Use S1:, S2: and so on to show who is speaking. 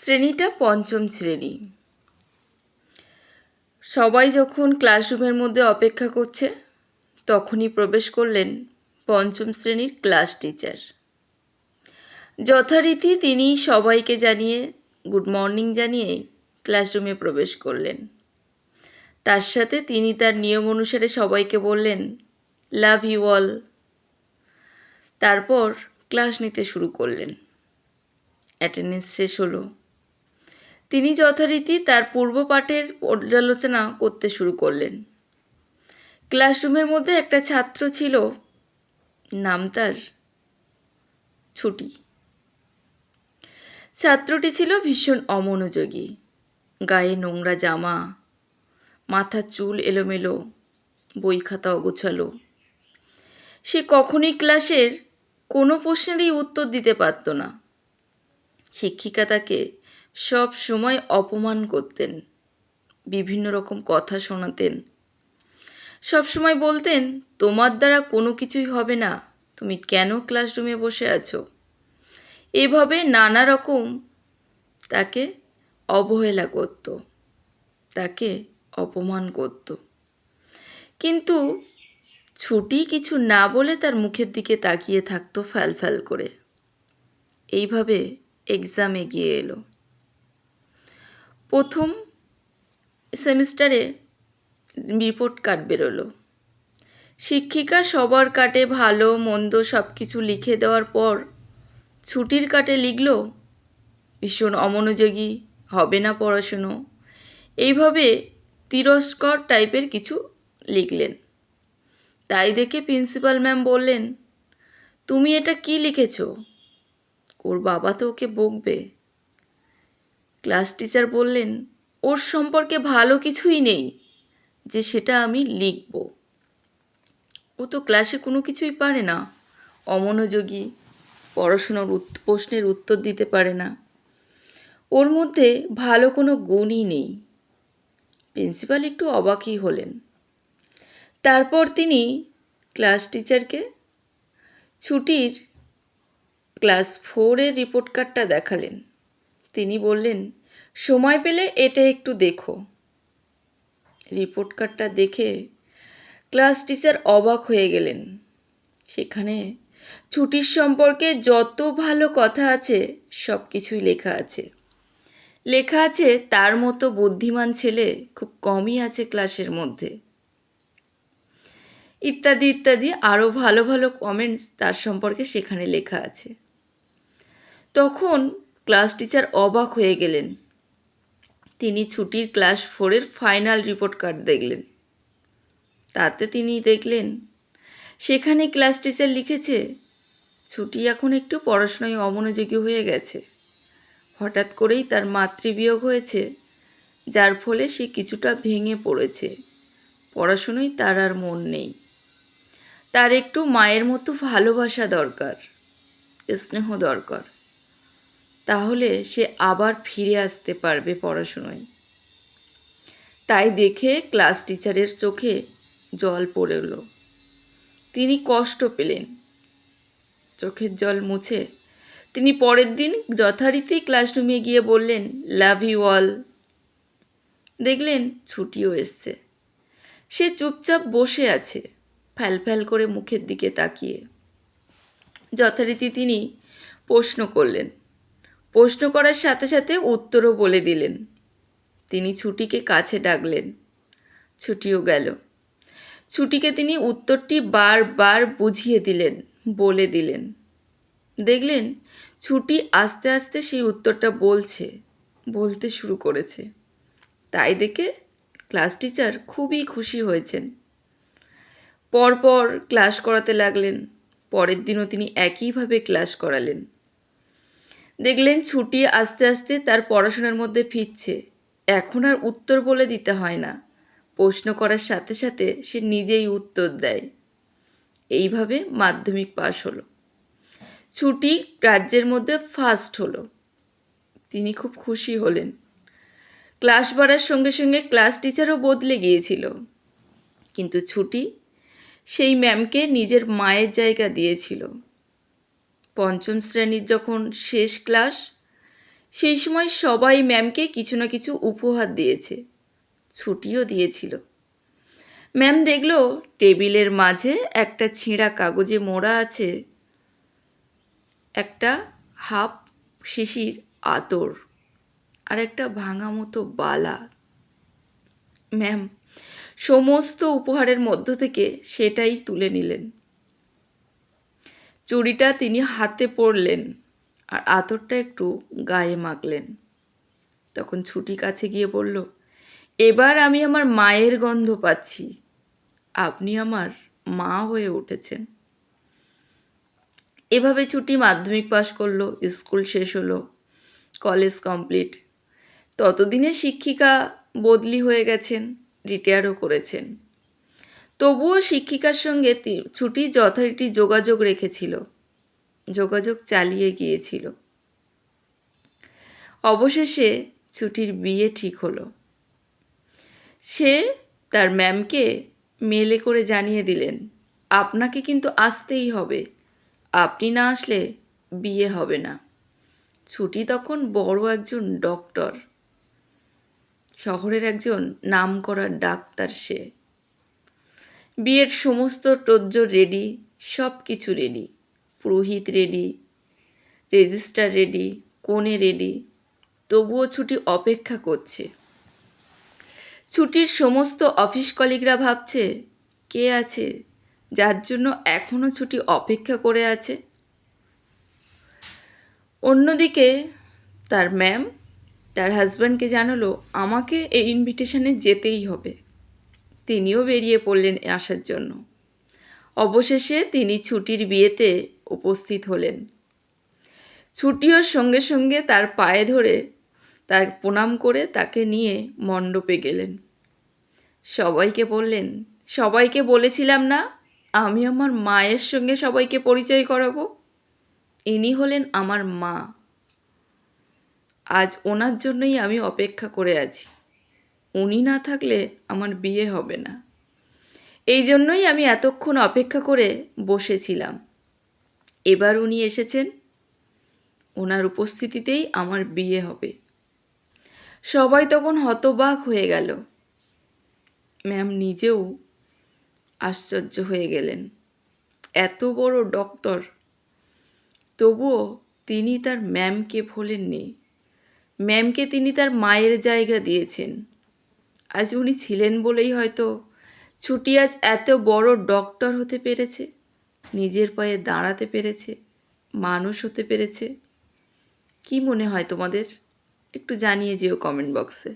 S1: শ্রেণীটা পঞ্চম শ্রেণী। সবাই যখন ক্লাসরুমের মধ্যে অপেক্ষা করছে তখনই প্রবেশ করলেন পঞ্চম শ্রেণীর ক্লাস টিচার। যথারীতি তিনি সবাইকে জানিয়ে গুড মর্নিং জানিয়ে ক্লাসরুমে প্রবেশ করলেন। তার সাথে তিনি তার নিয়ম অনুসারে সবাইকে বললেন লাভ ইউ অল। তারপর ক্লাস নিতে শুরু করলেন। অ্যাটেন্ডেন্স শেষ হলো। তিনি যথারীতি তার পূর্ব পাঠের পর্যালোচনা করতে শুরু করলেন। ক্লাসরুমের মধ্যে একটা ছাত্র ছিল, নাম তার ছুটি। ছাত্রটি ছিল ভীষণ অমনোযোগী, গায়ে নোংরা জামা, মাথার চুল এলোমেলো, বই খাতা অগোছালো। সে কখনোই ক্লাসের কোনো প্রশ্নেরই উত্তর দিতে পারত না। শিক্ষিকা তাকে সব সময় অপমান করতেন, বিভিন্ন রকম কথা শোনাতেন, সব সময় বলতেন তোমার দ্বারা কোনো কিছুই হবে না, তুমি কেন ক্লাসরুমে বসে আছো। এভাবে নানা রকম তাকে অবহেলা করত, তাকে অপমান করত। কিন্তু ছুটি কিছু না বলে তার মুখের দিকে তাকিয়ে থাকতো ফ্যাল ফ্যাল করে। এইভাবে এক্সাম এগিয়ে এলো। প্রথম সেমিস্টারে রিপোর্ট কার্ড বেরোলো। শিক্ষিকা সবার কার্ডে ভালো মন্দ সব কিছু লিখে দেওয়ার পর ছুটির কার্ডে লিখল ভীষণ অমনোযোগী, হবে না পড়াশুনো। এইভাবে তিরস্কর টাইপের কিছু লিখলেন। তাই দেখে প্রিন্সিপাল ম্যাম বললেন তুমি এটা কি লিখেছো? ওর বাবা তো ওকে বকবে। ক্লাস টিচার বললেন ওর সম্পর্কে ভালো কিছুই নেই যে সেটা আমি লিখব। ও তো ক্লাসে কোনো কিছুই পারে না, অমনোযোগী, পড়াশোনার প্রশ্নের উত্তর দিতে পারে না, ওর মধ্যে ভালো কোনো গুণই নেই। প্রিন্সিপাল একটু অবাকই হলেন। তারপর তিনি ক্লাস টিচারকে ছুটির ক্লাস 4-এর রিপোর্ট কার্ডটা দেখালেন। তিনি বললেন সময় পেলে এটা একটু দেখো। রিপোর্ট কার্ডটা দেখে ক্লাস টিচার অবাক হয়ে গেলেন। সেখানে ছুটির সম্পর্কে যত ভালো কথা আছে সব কিছুই লেখা আছে। লেখা আছে তার মতো বুদ্ধিমান ছেলে খুব কমই আছে ক্লাসের মধ্যে, ইত্যাদি ইত্যাদি আরও ভালো ভালো কমেন্টস তার সম্পর্কে সেখানে লেখা আছে। তখন ক্লাস টিচার অবাক হয়ে গেলেন। তিনি ছুটির ক্লাস 4-এর ফাইনাল রিপোর্ট কার্ড দেখলেন। তাতে তিনি দেখলেন সেখানে ক্লাস টিচার লিখেছে ছুটি এখন একটু পড়াশোনায় অমনোযোগী হয়ে গেছে। হঠাৎ করেই তার মাতৃবিয়োগ হয়েছে, যার ফলে সে কিছুটা ভেঙে পড়েছে। পড়াশোনায় তার আর মন নেই। তার একটু মায়ের মতো ভালোবাসা দরকার, স্নেহ দরকার, তাহলে সে আবার ফিরে আসতে পারবে পড়াশোনায়। তাই দেখে ক্লাস টিচারের চোখে জল পড়ল। তিনি কষ্ট পেলেন। চোখের জল মুছে তিনি পরের দিন যথারীতি ক্লাসরুমে গিয়ে বললেন লাভ ইউ অল। দেখলেন ছুটিও এসছে। সে চুপচাপ বসে আছে ফ্যাল ফ্যাল করে মুখের দিকে তাকিয়ে। যথারীতি তিনি প্রশ্ন করলেন। প্রশ্ন করার সাথে সাথে উত্তরও বলে দিলেন। তিনি ছুটিকে কাছে ডাকলেন। ছুটিও গেল। ছুটিকে তিনি উত্তরটি বারবার বুঝিয়ে দিলেন, বলে দিলেন। দেখলেন ছুটি আস্তে আস্তে সেই উত্তরটা বলতে শুরু করেছে। তাই দেখে ক্লাস টিচার খুবই খুশি হয়েছেন। পরপর ক্লাস করাতে লাগলেন। পরের দিনও তিনি একইভাবে ক্লাস করালেন। দেখলেন ছুটি আস্তে আস্তে তার পড়াশোনার মধ্যে ফিরছে। এখন আর উত্তর বলে দিতে হয় না, প্রশ্ন করার সাথে সাথে সে নিজেই উত্তর দেয়। এইভাবে মাধ্যমিক পাশ হলো। ছুটি রাজ্যের মধ্যে ফার্স্ট হলো। তিনি খুব খুশি হলেন। ক্লাস বাড়ার সঙ্গে সঙ্গে ক্লাস টিচারও বদলে গিয়েছিল, কিন্তু ছুটি সেই ম্যামকে নিজের মায়ের জায়গা দিয়েছিল। পঞ্চম শ্রেণীর যখন শেষ ক্লাস, সেই সময় সবাই ম্যামকে কিছু না কিছু উপহার দিয়েছে, ছুটিও দিয়েছিল। ম্যাম দেখল টেবিলের মাঝে একটা ছেঁড়া কাগজে মোড়া আছে একটা হাফ শিশির আতর আর একটা ভাঙা মতো বালা। ম্যাম সমস্ত উপহারের মধ্য থেকে সেটাই তুলে নিলেন। চুড়িটা তিনি হাতে পরলেন আর আতরটা একটু গায়ে মাখলেন। তখন ছুটি কাছে গিয়ে বলল, এবার আমি আমার মায়ের গন্ধ পাচ্ছি, আপনি আমার মা হয়ে উঠেছেন। এভাবে ছুটি মাধ্যমিক পাশ করলো, স্কুল শেষ হলো, কলেজ কমপ্লিট। ততদিনে শিক্ষিকা বদলি হয়ে গেছেন, রিটায়ারও করেছেন। তবুও শিক্ষিকার সঙ্গে ছুটি যথারীতি যোগাযোগ রেখেছিল, যোগাযোগ চালিয়ে গিয়েছিল। অবশেষে ছুটির বিয়ে ঠিক হলো। সে তার ম্যামকে মেলে করে জানিয়ে দিলেন, আপনাকে কিন্তু আসতেই হবে, আপনি না আসলে বিয়ে হবে না। ছুটি তখন বড় একজন ডক্টর, শহরের একজন নামকরা ডাক্তার। সে বিয়ের সমস্ত তোড়জোড় রেডি, সব কিছু রেডি, পুরোহিত রেডি, রেজিস্টার রেডি, কনে রেডি। তবুও ছুটি অপেক্ষা করছে। ছুটির সমস্ত অফিস কলিগরা ভাবছে, কে আছে যার জন্য এখনো ছুটি অপেক্ষা করে আছে। অন্যদিকে তার ম্যাম তার হাজব্যান্ডকে জানালো, আমাকে এই ইনভিটেশনে যেতেই হবে। তিনিও বেরিয়ে পড়লেন আসার জন্য। অবশেষে তিনি ছুটির বিয়েতে উপস্থিত হলেন। ছুটিও সঙ্গে সঙ্গে তার পায়ে ধরে তার প্রণাম করে তাকে নিয়ে মণ্ডপে গেলেন। সবাইকে বললেন, সবাইকে বলেছিলাম না আমি আমার মায়ের সঙ্গে সবাইকে পরিচয় করাবো, ইনি হলেন আমার মা। আজ ওনার জন্যই আমি অপেক্ষা করে আছি, উনি না থাকলে আমার বিয়ে হবে না। এই জন্যই আমি এতক্ষণ অপেক্ষা করে বসেছিলাম। এবার উনি এসেছেন, ওনার উপস্থিতিতেই আমার বিয়ে হবে। সবাই তখন হতবাক হয়ে গেল। ম্যাম নিজেও আশ্চর্য হয়ে গেলেন। এত বড় ডক্টর, তবুও তিনি তার ম্যামকে ভোলেননি। ম্যামকে তিনি তার মায়ের জায়গা দিয়েছেন। আজ উনি ছিলেন বলেই হয়তো ছুটি আজ এত বড় ডক্টর হতে পেরেছে, নিজের পায়ে দাঁড়াতে পেরেছে, মানুষ হতে পেরেছে। কি মনে হয় তোমাদের? একটু জানিয়ে যেও কমেন্ট বক্সে।